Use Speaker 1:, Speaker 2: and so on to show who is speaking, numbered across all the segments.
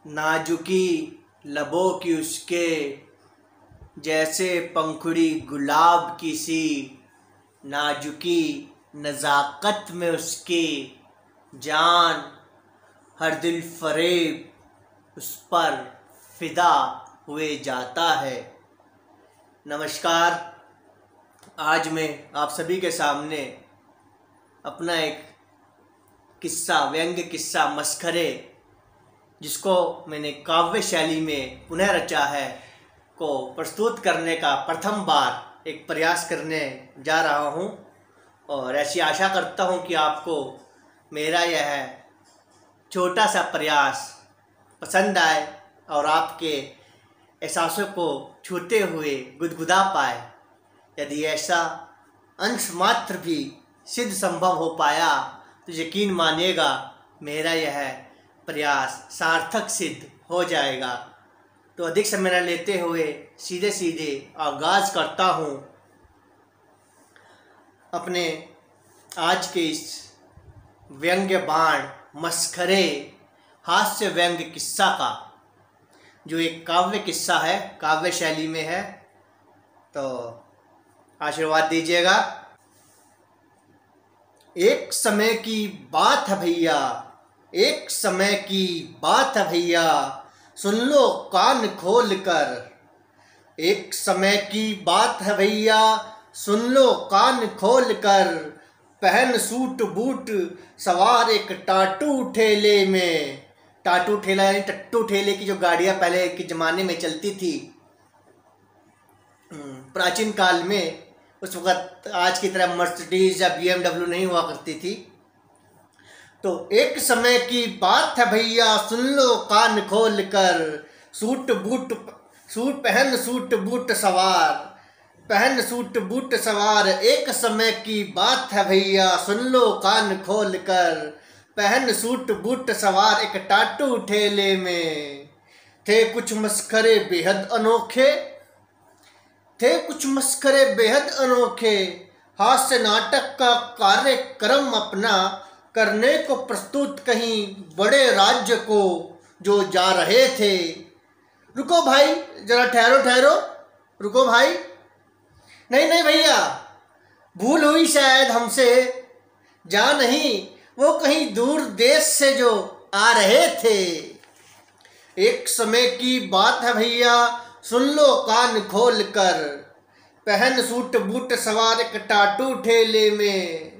Speaker 1: नाजुकी लबों की उसके जैसे पंखुड़ी गुलाब की सी, नाजुकी नज़ाकत में उसकी जान, हर दिल फरेब उस पर फिदा हुए जाता है। नमस्कार, आज मैं आप सभी के सामने अपना एक किस्सा, व्यंग्य किस्सा मस्खरे, जिसको मैंने काव्य शैली में पुनः रचा है, को प्रस्तुत करने का प्रथम बार एक प्रयास करने जा रहा हूँ। और ऐसी आशा करता हूँ कि आपको मेरा यह छोटा सा प्रयास पसंद आए और आपके एहसासों को छूते हुए गुदगुदा पाए। यदि ऐसा अंश मात्र भी सिद्ध संभव हो पाया तो यकीन मानिएगा मेरा यह प्रयास सार्थक सिद्ध हो जाएगा। तो अधिक समय न लेते हुए सीधे सीधे आगाज़ करता हूँ अपने आज के इस व्यंग्य बाण मस्खरे हास्य व्यंग्य किस्सा का, जो एक काव्य किस्सा है, काव्य शैली में है। तो आशीर्वाद दीजिएगा। एक समय की बात है भैया, एक समय की बात है भैया, सुन लो कान खोल कर। एक समय की बात है भैया, सुन लो कान खोल कर। पहन सूट बूट सवार एक टाटू ठेले में। टाटू ठेला यानी टट्टू ठेले की जो गाड़ियाँ पहले के ज़माने में चलती थी, प्राचीन काल में, उस वक़्त आज की तरह मर्सिडीज़ या BMW नहीं हुआ करती थी। तो एक समय की बात है भैया, सुन लो कान खोल कर। पहन सूट बूट सवार, पहन सूट बूट सवार। एक समय की बात है भैया, सुन लो कान खोल कर। पहन सूट बूट सवार एक टाटू ठेले में। थे कुछ मस्खरे बेहद अनोखे, थे कुछ मस्खरे बेहद अनोखे। हास्य नाटक का कार्यक्रम अपना करने को प्रस्तुत कहीं बड़े राज्य को जो जा रहे थे। रुको भाई, जरा ठहरो ठहरो, रुको भाई। नहीं नहीं भैया, भूल हुई शायद हमसे। जा नहीं, वो कहीं दूर देश से जो आ रहे थे। एक समय की बात है भैया, सुन लो कान खोल कर। पहन सूट बूट सवार एक टाटू ठेले में।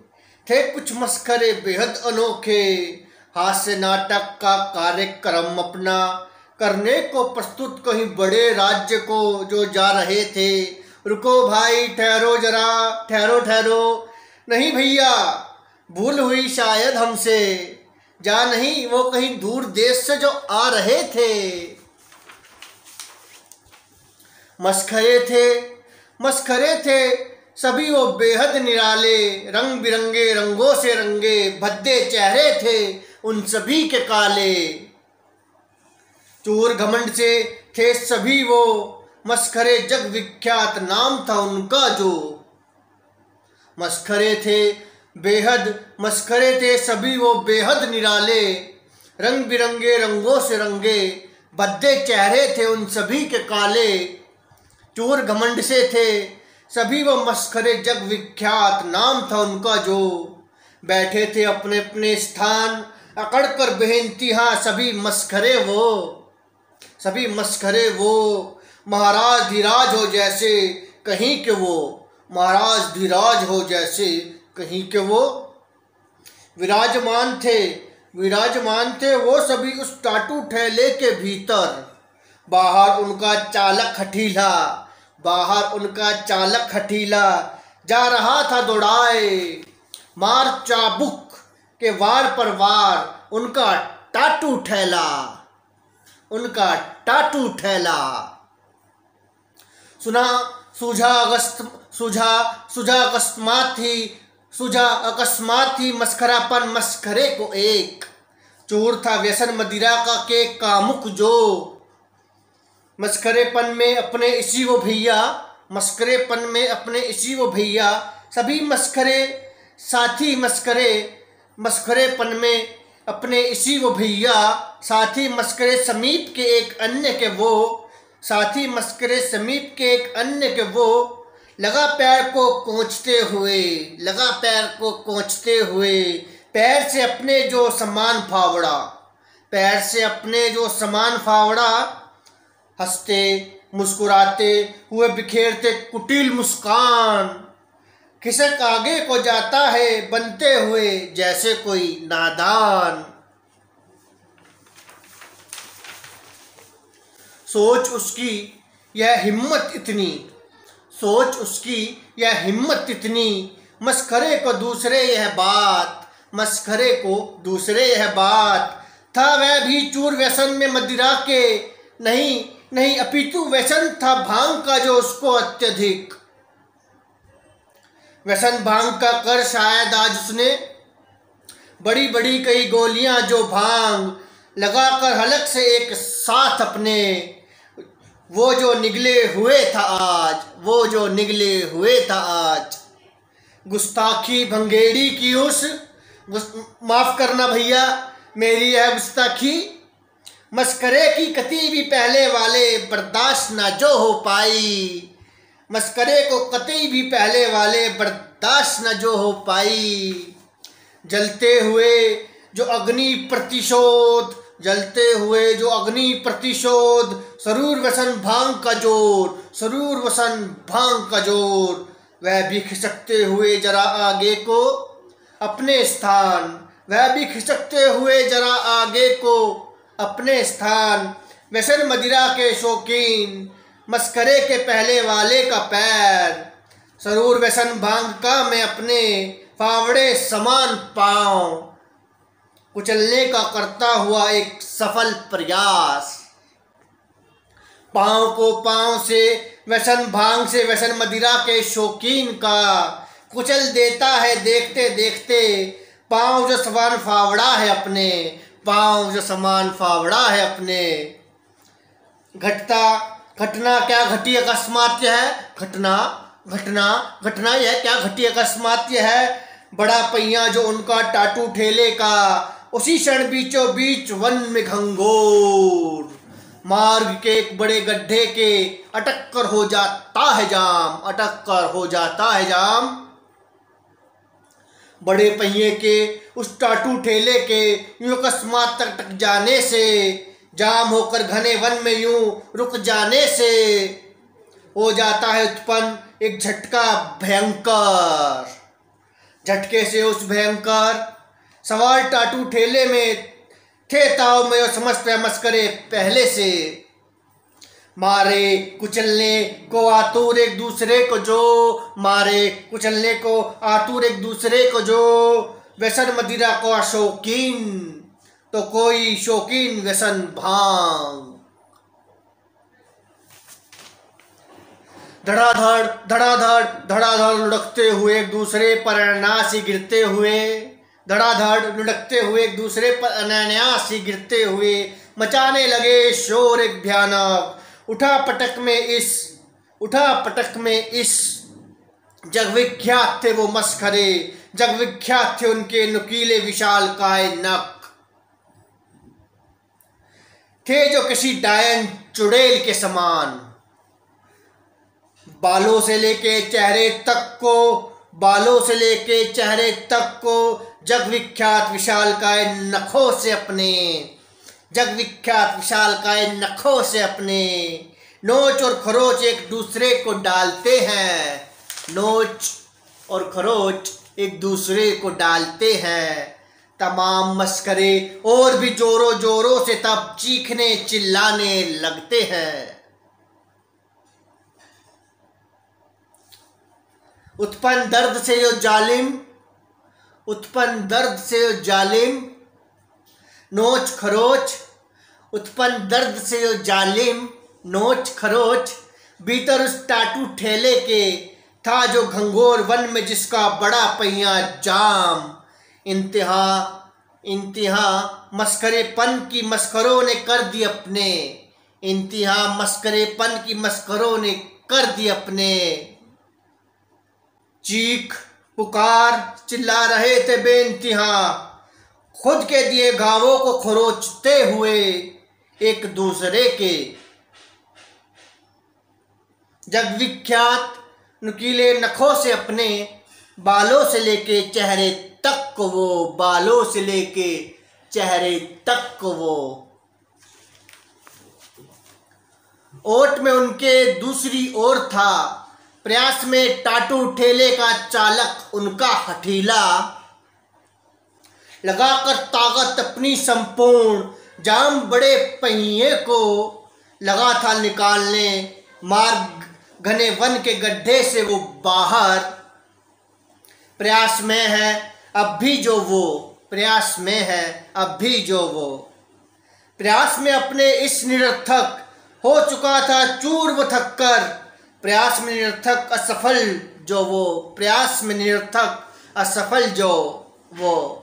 Speaker 1: थे कुछ मस्खरे बेहद अनोखे। हास्य नाटक का कार्यक्रम अपना करने को प्रस्तुत कहीं बड़े राज्य को जो जा रहे थे। रुको भाई, ठहरो जरा, ठहरो ठहरो। नहीं भैया, भूल हुई शायद हमसे। जा नहीं, वो कहीं दूर देश से जो आ रहे थे। मस्खरे थे सभी वो बेहद निराले। रंग बिरंगे रंगों से रंगे भद्दे चेहरे थे उन सभी के काले। चोर घमंड से थे सभी वो मस्खरे, जग विख्यात नाम था उनका जो। मस्खरे थे सभी वो बेहद निराले। रंग बिरंगे रंगों से रंगे भद्दे चेहरे थे उन सभी के काले। चोर घमंड से थे सभी वो मस्खरे, जग विख्यात नाम था उनका जो। बैठे थे अपने अपने स्थान अकड़ कर बेइंतहा सभी मस्खरे वो। महाराज धीराज हो जैसे कहीं के वो, महाराज धीराज हो जैसे कहीं के वो। विराजमान थे वो सभी उस टाटू ठेले के भीतर। बाहर उनका चालक हठीला जा रहा था दौड़ाए। मार चाबुक के वार पर वार उनका टाटू ठेला। सूझा अकस्मात ही मस्खरे को एक। चोर था व्यसन मदिरा का के कामुक जो। मस्खरेपन में अपने इसी वो भैया, सभी मस्खरे साथी मस्खरेपन में अपने इसी वो भैया, साथी मस्करे समीप के एक अन्य के वो, साथी मस्करे समीप के एक अन्य के वो, लगा पैर को कोंचते हुए, लगा पैर को कोंचते हुए, पैर से अपने जो समान फावड़ा, पैर से अपने जो समान फावड़ा, हंसते मुस्कुराते हुए बिखेरते कुटिल मुस्कान, खिसक आगे को जाता है बनते हुए जैसे कोई नादान। सोच उसकी यह हिम्मत इतनी, सोच उसकी यह हिम्मत इतनी, मस्खरे को दूसरे यह बात, मस्खरे को दूसरे यह बात, था वह भी चूर व्यसन में मदिरा के, नहीं नहीं अपितु व्यसन था भांग का जो उसको अत्यधिक, व्यसन भांग का कर शायद आज उसने बड़ी बड़ी कई गोलियां जो भांग लगाकर हलक से एक साथ अपने, वो जो निगले हुए था आज, वो जो निगले हुए था आज। गुस्ताखी भंगेड़ी की उस, माफ करना भैया मेरी यह गुस्ताखी, मस्करे की कती भी पहले वाले बर्दाश्त ना जो हो पाई, मस्करे को कतई भी पहले वाले बर्दाश्त न जो हो पाई। जलते हुए जो अग्नि प्रतिशोध, जलते हुए जो अग्नि प्रतिशोध, सरूर वसन भांग का जोर, सरूर वसन भांग का जोर, वह भी खिसकते हुए जरा आगे को अपने स्थान, वह भी खिसकते हुए जरा आगे को अपने स्थान। व्यसन मदिरा के शौकीन, मस्करे के पहले वाले का पैर, सरूर व्यसन भांग का मैं अपने फावड़े समान पांव, कुचलने का करता हुआ एक सफल प्रयास। पांव को पांव से व्यसन भांग से व्यसन मदिरा के शौकीन का कुचल देता है देखते देखते, पांव जो समान फावड़ा है अपने, पांव जो समान फावड़ा है अपने। घटना क्या घटी अकस्मात है, घटना घटना घटना यह क्या घटी अकस्मात है, बड़ा पहिया जो उनका टाटू ठेले का, उसी क्षण बीचों बीच वन में घंघोर, मार्ग के एक बड़े गड्ढे के अटक कर हो जाता है जाम, अटक कर हो जाता है जाम। बड़े पहिए के उस टाटू ठेले के यूं अकस्मात तक टक जाने से, जाम होकर घने वन में यूं रुक जाने से, हो जाता है उत्पन्न एक झटका भयंकर। झटके से उस भयंकर सवार टाटू ठेले में थे ताव में और समस्त मस्करे पहले से, मारे कुचलने को आतुर एक दूसरे को जो, मारे कुचलने को आतुर एक दूसरे को जो, व्यसन मदिरा को शौकीन तो कोई शौकीन व्यसन भांग। धड़ाधड़ धड़ाधड़ धड़ाधड़ लुढ़कते हुए एक दूसरे पर अनायास गिरते हुए, धड़ाधड़ लुढ़कते हुए एक दूसरे पर अनायास गिरते हुए, मचाने लगे शोर एक भयानक। उठा पटक में इस जग विख्यात थे वो मस्खरे, जग विख्यात थे उनके नुकीले विशाल काय नक, थे जो किसी डायन चुड़ैल के समान, बालों से लेके चेहरे तक को, बालों से लेके चेहरे तक को जग विख्यात विशालकाय नखों से अपने, जग विख्यात विशालकाय नखों से अपने, नोच और खरोच एक दूसरे को डालते हैं, नोच और खरोच एक दूसरे को डालते हैं। तमाम मस्करे और भी जोरों जोरों से तब चीखने चिल्लाने लगते हैं। उत्पन्न दर्द से जो जालिम, उत्पन्न दर्द से जो जालिम, नोच खरोच, उत्पन्न दर्द से जो जालिम, नोच खरोच, भीतर उस टाटू ठेले के था जो घंघोर वन में जिसका बड़ा पहिया जाम। इंतहा इंतहा मस्करेपन की मस्करों ने कर दी अपने, इंतहा मस्करेपन की मस्करों ने कर दी अपने। चीख पुकार चिल्ला रहे थे बेइंतहा, खुद के दिए घावों को खरोचते हुए एक दूसरे के। जग विख्यात नुकीले नखों से अपने बालों से लेके चेहरे तक को वो, बालों से लेके चेहरे तक को वो। ओट में उनके दूसरी ओर था, प्रयास में टाटू ठेले का चालक उनका हठीला। लगाकर ताकत अपनी संपूर्ण, जाम बड़े पहिए को लगा था निकालने, मार्ग घने वन के गड्ढे से वो बाहर। प्रयास में है अब भी जो वो, प्रयास में है अब भी जो वो। प्रयास में अपने इस निरर्थक हो चुका था चूर वो थक कर, प्रयास में निरर्थक असफल जो वो, प्रयास में निरर्थक असफल जो वो,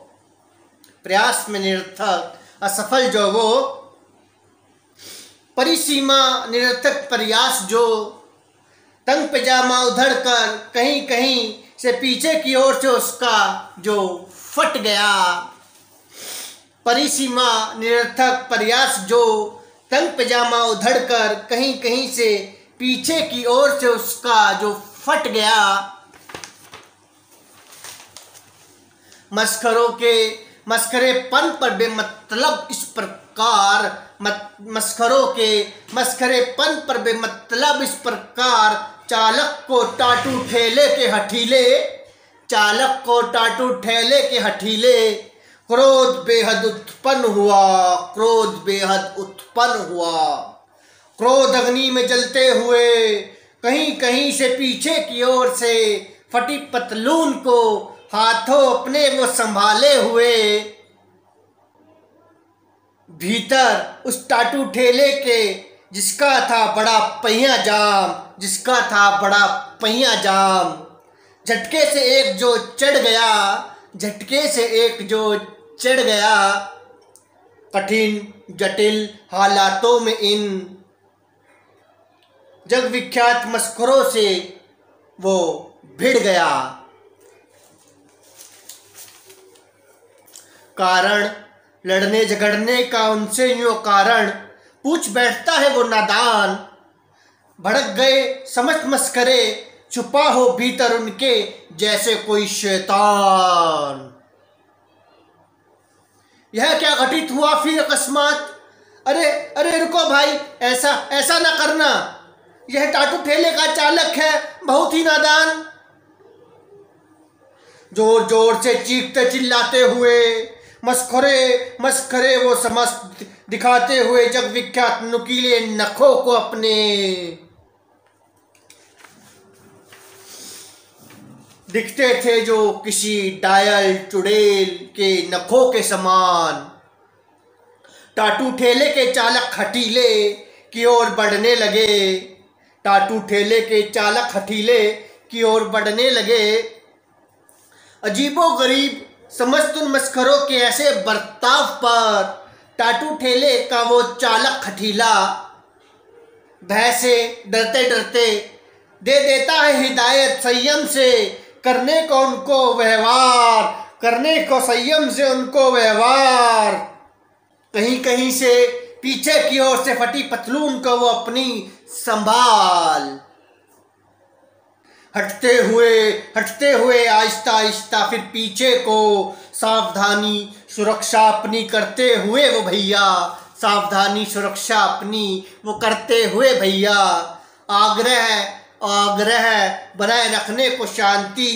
Speaker 1: प्रयास में निरर्थक असफल जो वो। परिसीमा निरर्थक प्रयास जो, तंग पैजामा उधड़ कर कहीं कहीं से पीछे की ओर से उसका जो फट गया। परिसीमा निरर्थक प्रयास जो, तंग पैजामा उधड़ कर कहीं कहीं से पीछे की ओर से उसका जो फट गया। मस्खरों के मस्खरेपन पर बेमतलब इस प्रकार, मस्खरेपन पर बेमतलब इस प्रकार, चालक को टाटू ठेले के हठीले, चालक को टाटू ठेले के हठीले। क्रोध बेहद उत्पन्न हुआ, क्रोध बेहद उत्पन्न हुआ। क्रोध अग्नि में जलते हुए कहीं कहीं से पीछे की ओर से फटी पतलून को हाथों अपने वो संभाले हुए, भीतर उस टाटू ठेले के जिसका था बड़ा पहिया जाम, जिसका था बड़ा पहिया जाम। झटके से एक जो चढ़ गया, झटके से एक जो चढ़ गया। कठिन जटिल हालातों में इन जग विख्यात मस्खरों से वो भिड़ गया। कारण लड़ने झगड़ने का उनसे यूं कारण, पूछ बैठता है वो नादान। भड़क गए समस्त मस्करे, छुपा हो भीतर उनके जैसे कोई शैतान। यह क्या घटित हुआ फिर अकस्मात? अरे अरे रुको भाई, ऐसा ऐसा ना करना, यह टाटू ठेले का चालक है, बहुत ही नादान। जोर जोर से चीखते चिल्लाते हुए मस्खरे मस्खरे वो समस्त दिखाते हुए जग विख्यात नुकीले नखों को अपने दिखते थे जो किसी डायल चुड़ैल के नखों के समान। टाटू ठेले के चालक हठीले की ओर बढ़ने लगे, टाटू ठेले के चालक हठीले की ओर बढ़ने लगे। अजीबो गरीब समस्त उन मस्खरों के ऐसे बर्ताव पर टाटू ठेले का वो चालक हठीला भय से डरते डरते दे देता है हिदायत संयम से करने को उनको व्यवहार, करने को संयम से उनको व्यवहार। कहीं कहीं से पीछे की ओर से फटी पतलून को वो अपनी संभाल। हटते हुए आहिस्ता आहिस्ता फिर पीछे को सावधानी सुरक्षा अपनी करते हुए वो भैया, सावधानी सुरक्षा अपनी वो करते हुए भैया। आग्रह बनाए रखने को शांति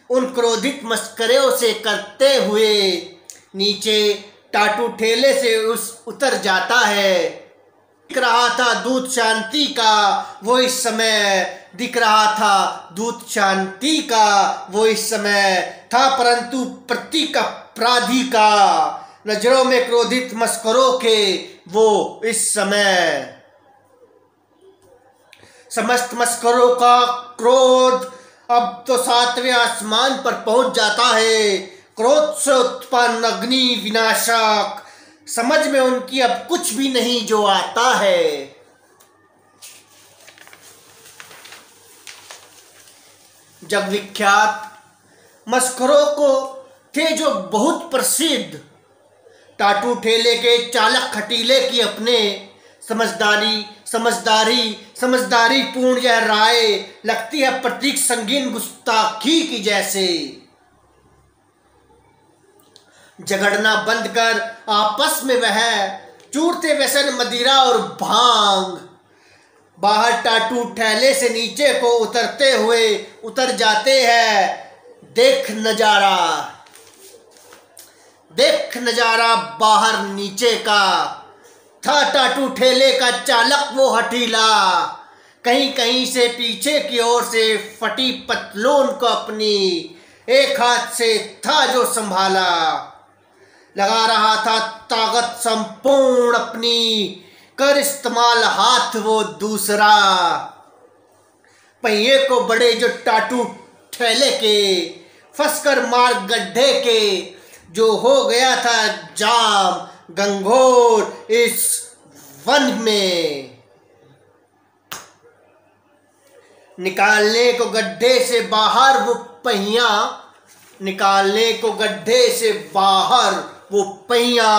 Speaker 1: उन क्रोधित मस्करों से करते हुए नीचे टाटू ठेले से उतर जाता है। दिख रहा था दूत शांति का वो इस समय, दिख रहा था दूत शांति का वो इस समय था, परंतु प्रतीक अपराधी का नजरों में क्रोधित मस्करों के वो इस समय। समस्त मस्करों का क्रोध अब तो 7वें आसमान पर पहुंच जाता है। क्रोध से उत्पन्न अग्नि विनाशक, समझ में उनकी अब कुछ भी नहीं जो आता है। जग विख्यात मस्खरों को थे जो बहुत प्रसिद्ध, टाटू ठेले के चालक खटीले की अपने समझदारी समझदारी समझदारी पूर्ण यह राय लगती है प्रतीक संगीन गुस्ताखी की जैसे। झगड़ना बंद कर आपस में वह चूरते व्यसन मदिरा और भांग। बाहर टाटू ठेले से नीचे को उतरते हुए उतर जाते हैं। देख नजारा बाहर नीचे का था। टाटू ठेले का चालक वो हठीला, कहीं कहीं से पीछे की ओर से फटी पतलून को अपनी एक हाथ से था जो संभाला। लगा रहा था ताकत संपूर्ण अपनी, कर इस्तेमाल हाथ वो दूसरा। पहिए को बड़े जो टाटू ठेले के, फंसकर मार गड्ढे के जो हो गया था जाम गंगोर इस वन में। निकालने को गड्ढे से बाहर वो पहिया, निकालने को गड्ढे से बाहर वो पहिया,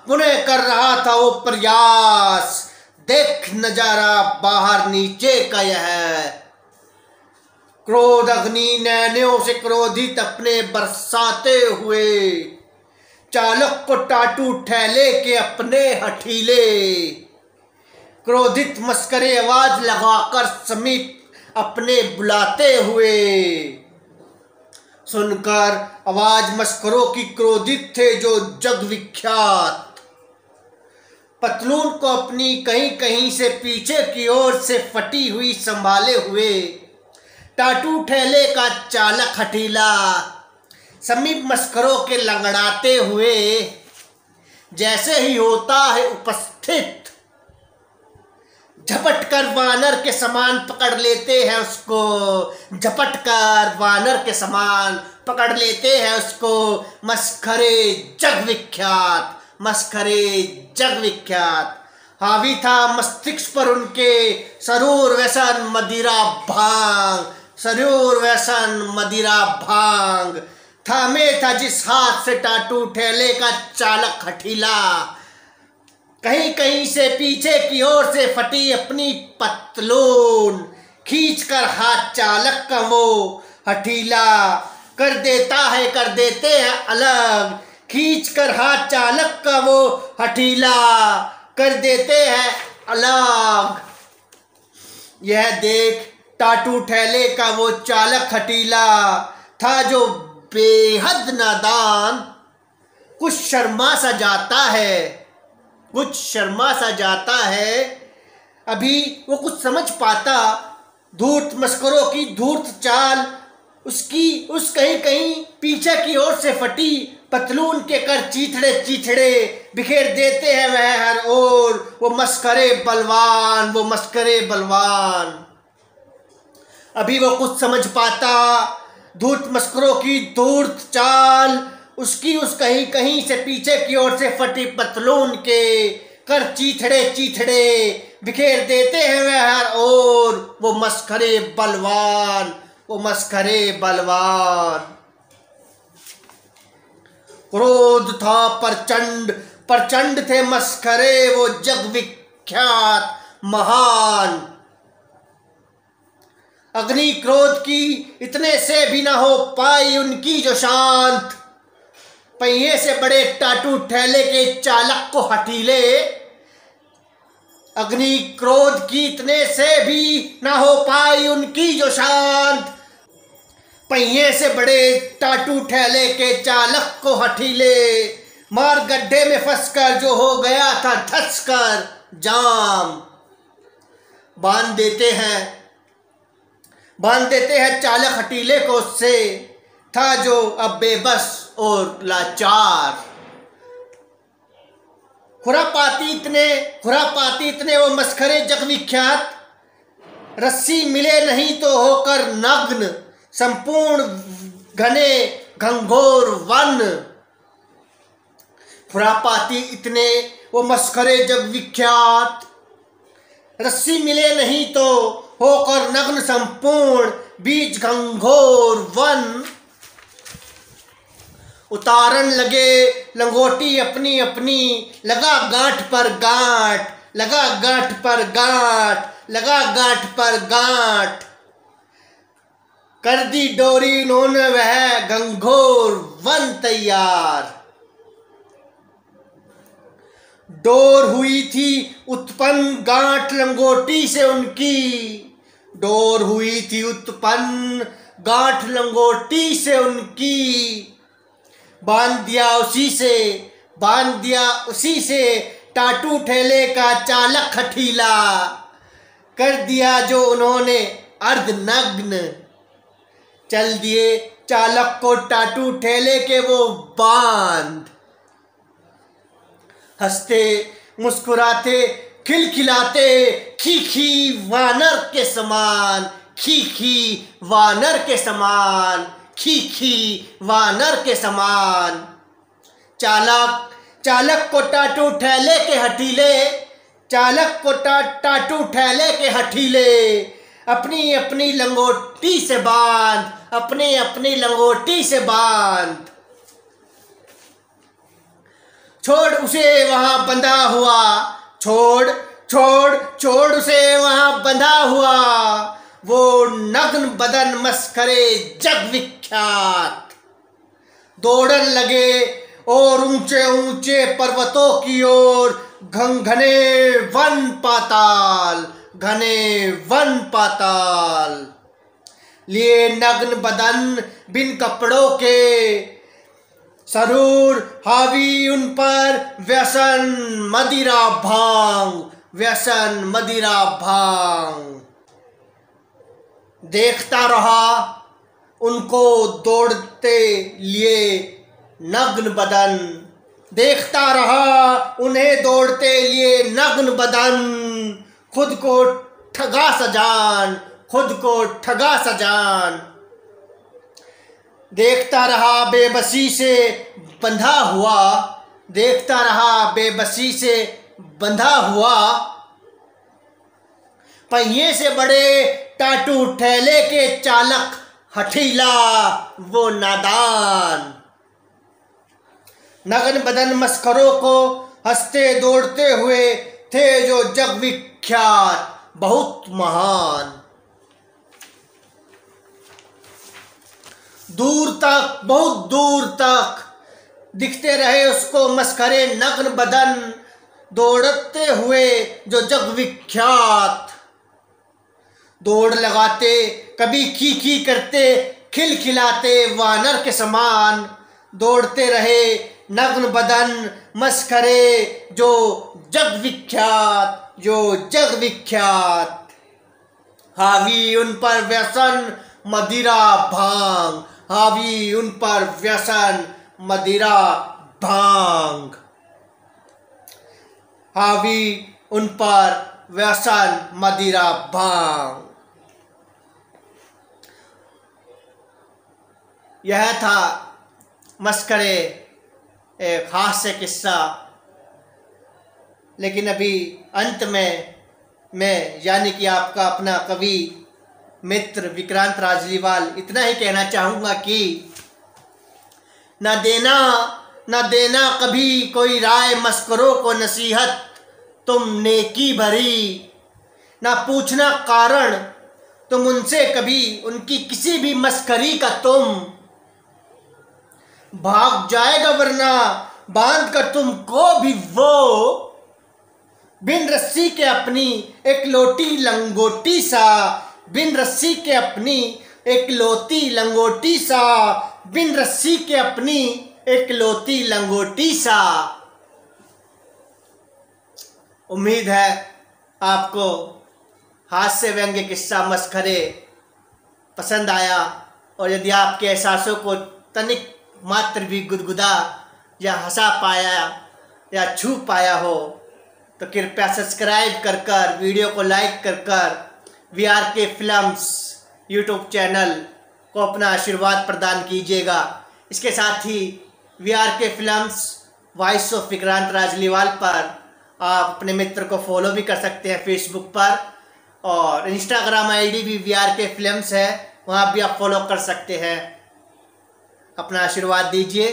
Speaker 1: पुनः कर रहा था वो प्रयास। देख नजारा बाहर नीचे का यह, क्रोध अग्नि नैनों से क्रोधित अपने बरसाते हुए, चालक को टाटू ठेले के अपने हठीले, क्रोधित मस्करे आवाज लगाकर समीप अपने बुलाते हुए। सुनकर आवाज मस्करों की क्रोधित थे जो जग विख्यात। पतलून को अपनी कहीं कहीं से पीछे की ओर से फटी हुई संभाले हुए टाटू ठेले का चालक हठीला समीप मस्करों के लंगड़ाते हुए जैसे ही होता है उपस्थित, झपटकर वानर के समान पकड़ लेते हैं उसको, झपटकर वानर के समान पकड़ लेते हैं उसको। मस्खरे जग विख्यात, मस्खरे जग विख्यात। हावी था मस्तिष्क पर उनके सरूर व्यसन मदिरा भांग, सरूर व्यसन मदिरा भांग। थामे था जिस हाथ से टाटू ठेले का चालक हठीला, कहीं कहीं से पीछे की ओर से फटी अपनी पतलून, खींचकर हाथ चालक का वो हठीला कर देते हैं अलग, खींचकर हाथ चालक का वो हठीला कर देते हैं अलग। यह देख टाटू ठेले का वो चालक हठीला था जो बेहद नादान, कुछ शर्मा सा जाता है, कुछ शर्मा सा जाता है। अभी वो कुछ समझ पाता धूर्त मस्करों की धूर्त चाल, उसकी उस कहीं कहीं पीछे की ओर से फटी पतलून के कर चीथड़े चीथड़े बिखेर देते हैं वह हर ओर। वो मस्करे बलवान, वो मस्करे बलवान। अभी वो कुछ समझ पाता धूर्त मस्करों की धूर्त चाल, उसकी उस कहीं कहीं से पीछे की ओर से फटी पतलून के कर चीथड़े चीथड़े बिखेर देते हैं वह हर ओर। वो मस्खरे बलवान, वो मस्खरे बलवान। क्रोध था प्रचंड, प्रचंड थे मस्खरे वो जग विख्यात महान। अग्नि क्रोध की इतने से भी न हो पाई उनकी जो शांत। पहिए से बड़े टाटू ठेले के चालक को हठीले, अग्नि क्रोध की इतने से भी न हो पाई उनकी जो शांत। पहिए से बड़े टाटू ठेले के चालक को हठीले, मार गड्ढे में फंसकर जो हो गया था धंसकर जाम। बांध देते हैं चालक हठीले को उससे, था जो अब बेबस और लाचार। खुरापाती इतने वो मस्खरे जग विख्यात, रस्सी मिले नहीं तो होकर नग्न संपूर्ण घने घंघोर वन। खुरापाती इतने वो मस्खरे जग विख्यात, रस्सी मिले नहीं तो होकर नग्न संपूर्ण बीच घंघोर वन। उतारन लगे लंगोटी अपनी अपनी, लगा गांठ पर गांठ, लगा गांठ पर गांठ, लगा गांठ पर गांठ। कर दी डोरी उन्होंने वह घंघोर वन तैयार। डोर हुई थी उत्पन्न गांठ लंगोटी से उनकी, डोर हुई थी उत्पन्न गांठ लंगोटी से उनकी। बांध दिया उसी से, बांध दिया उसी से टाटू ठेले का चालक हठीला। कर दिया जो उन्होंने अर्धनग्न, चल दिए चालक को टाटू ठेले के वो बांध। हंसते मुस्कुराते खिलखिलाते खीखी वानर के समान, खीखी वानर के समान, खीखी वानर के समान। चालक चालक को टाटू ठेले के हठीले, चालक को टाटू ठेले के हठीले। अपनी अपनी लंगोटी से बांध, अपनी अपनी लंगोटी से बांध। छोड़ उसे वहां बंधा हुआ, छोड़ छोड़ छोड़ उसे वहां बंधा हुआ। वो नग्न बदन मस्करे जग विख्यात। दौड़न लगे और ऊंचे ऊंचे पर्वतों की ओर, घने वन पाताल, घने वन पाताल। लिए नग्न बदन बिन कपड़ों के, सरूर हावी उन पर व्यसन मदिरा भांग, व्यसन मदिरा भांग। देखता रहा उनको दौड़ते लिए नग्न बदन, देखता रहा उन्हें दौड़ते लिए नग्न बदन। खुद को ठगा सजान, खुद को ठगा सजान। देखता रहा बेबसी से बंधा हुआ, देखता रहा बेबसी से बंधा हुआ। पहिए से बड़े टाटू ठेले के चालक हठीला वो नादान। नग्न बदन मस्करों को हंसते दौड़ते हुए थे जो जग विख्यात, बहुत महान। दूर तक, बहुत दूर तक दिखते रहे उसको मस्करे नग्न बदन, दौड़ते हुए जो जग विख्यात। दौड़ लगाते कभी खी करते खिलखिलाते वानर के समान। दौड़ते रहे नग्न बदन मस्करे जो जग विख्यात, जो जग विख्यात। हावी उन पर व्यसन मदिरा भांग, हावी उन पर व्यसन मदिरा भांग। हावी उन पर व्यसन मदिरा भांग। यह था मस्करे एक हास्य किस्सा। लेकिन अभी अंत में मैं यानी कि आपका अपना कवि मित्र विक्रांत राजलीवाल इतना ही कहना चाहूँगा कि न देना कभी कोई राय मस्करों को नसीहत तुम नेकी भरी। न पूछना कारण तुम उनसे कभी उनकी किसी भी मस्करी का तुम। भाग जाएगा वरना बांध कर तुमको भी वो, बिन रस्सी के अपनी एक लोटी लंगोटी सा, बिन रस्सी के अपनी एक लोती लंगोटी सा, बिन रस्सी के अपनी एक लोती लंगोटी सा। उम्मीद है आपको हास्य व्यंग्य किस्सा मस्खरे पसंद आया, और यदि आपके एहसासों को तनिक मात्र भी गुदगुदा या हंसा पाया या छू पाया हो तो कृपया सब्सक्राइब कर वीडियो को लाइक कर VRK फिल्म्स यूट्यूब चैनल को अपना आशीर्वाद प्रदान कीजिएगा। इसके साथ ही VRK films voice of Vikrant Rajliwal पर आप अपने मित्र को फॉलो भी कर सकते हैं फेसबुक पर, और इंस्टाग्राम ID भी VRK फिल्म्स है, वहाँ भी आप फॉलो कर सकते हैं। अपना आशीर्वाद दीजिए।